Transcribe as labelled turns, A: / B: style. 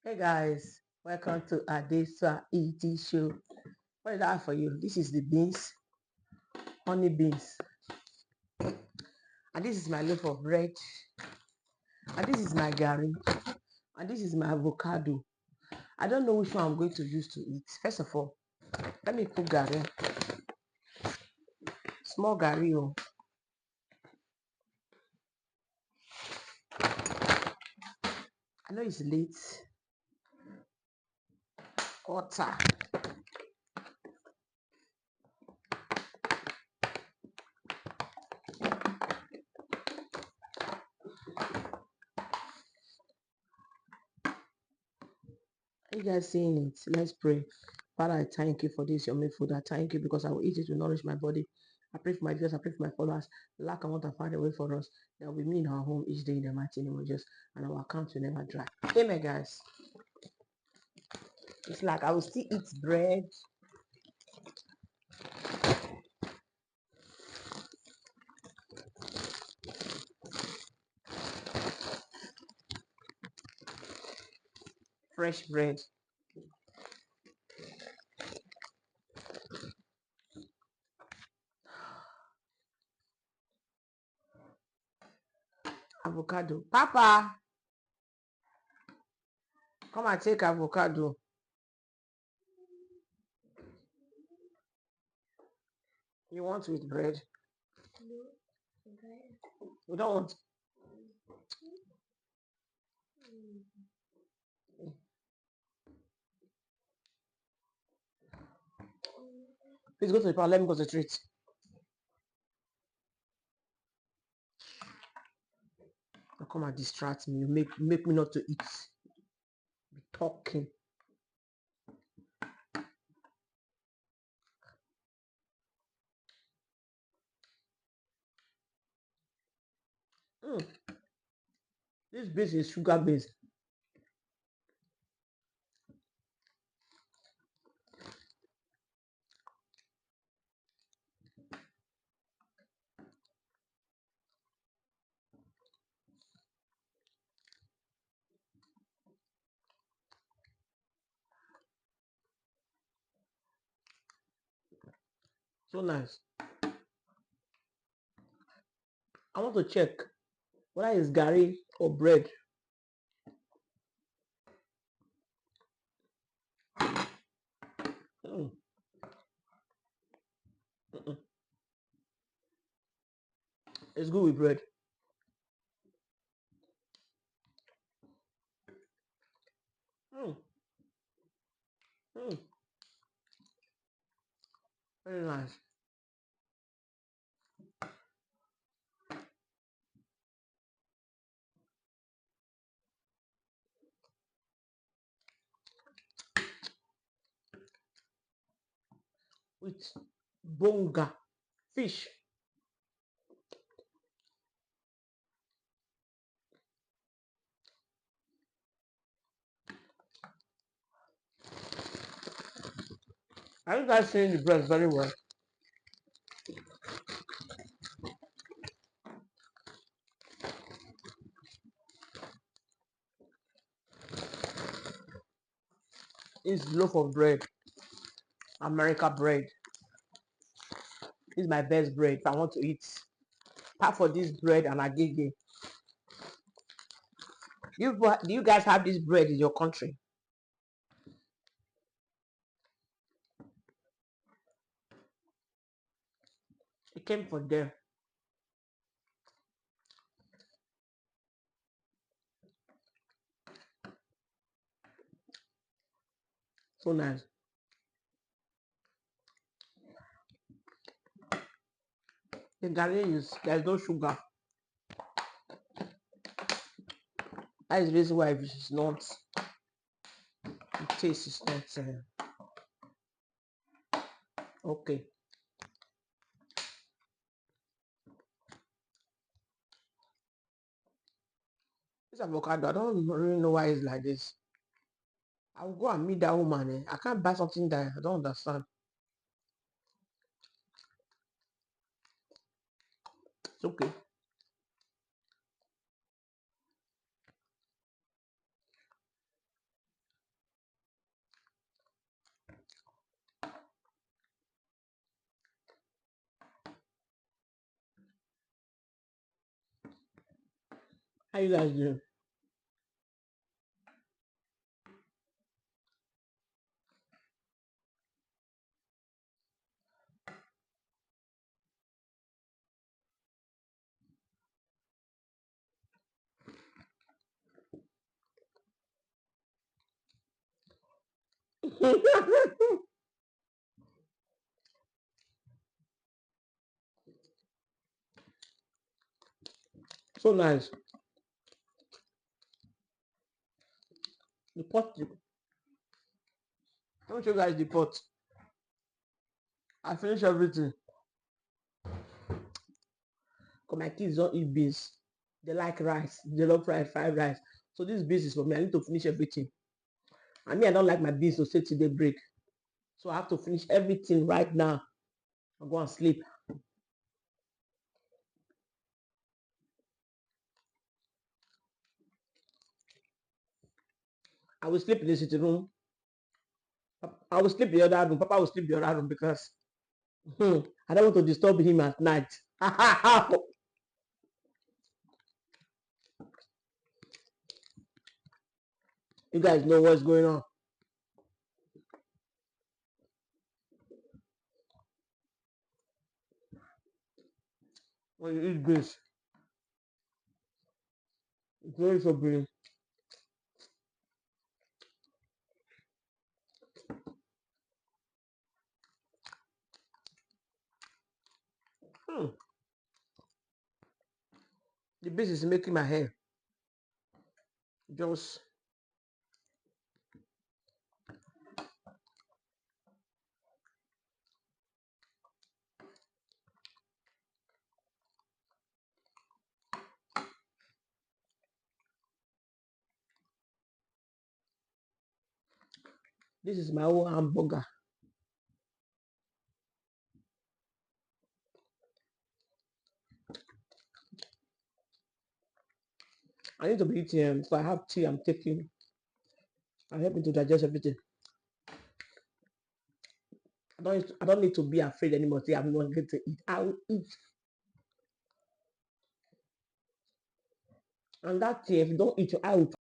A: Hey guys, welcome to Adesua Eating Show. What did I have for you? This is the beans, honey beans, and this is my loaf of bread, and this is my garri, and this is my avocado. I don't know which one I'm going to use to eat. First of all, let me put garri, small garri. Oh, I know it's late. Water. Are you guys seeing it? Let's pray. Father, I thank you for this yummy food. I thank you because I will eat it to nourish my body. I pray for my viewers. I pray for my followers. Lack and want to find a way for us. There will be me in our home each day in the mighty name of Jesus, and our account will never dry. Amen, guys. It's like I will still eat bread. Fresh bread. Avocado. Papa, come and take avocado. You want with bread? You don't want? Please go to the parlor. Let me concentrate. Now come and distract me. You make me not to eat. Be talking. This base is sugar based. So nice. I want to check whether it's garri or bread. Mm. Mm-mm. It's good with bread. Mm. Mm. Very nice. With bonga fish. Are you guys seeing the bread very well? It's loaf of bread. America bread. This is my best bread if I want to eat. Apart for this bread and agege. Do you guys have this bread in your country? It came from there. So nice. The garri is there's no sugar. That is the reason why it's not. The taste is not okay. This avocado, I don't really know why it's like this. I will go and meet that woman. I can't buy something that I don't understand. It's okay. How you guys doing? So nice. The pot. Let me show you guys the pot. I finished everything. Because my kids don't eat beans. They like rice. They love fried rice. So this beans is for me. I need to finish everything. I mean, I don't like my beans to say till they break. So I have to finish everything right now. I'll go and sleep. I will sleep in the sitting room. I will sleep in the other room. Papa will sleep in the other room because I don't want to disturb him at night. You guys know what's going on. When you eat beans, it's very so brilliant. Hmm. The beans is making my hair just. This is my own hamburger. I need to be eating. So I have tea. I'm taking. I help me to digest everything. I don't need to be afraid anymore. Say I'm not going to eat. I will eat. And that tea, if you don't eat, I will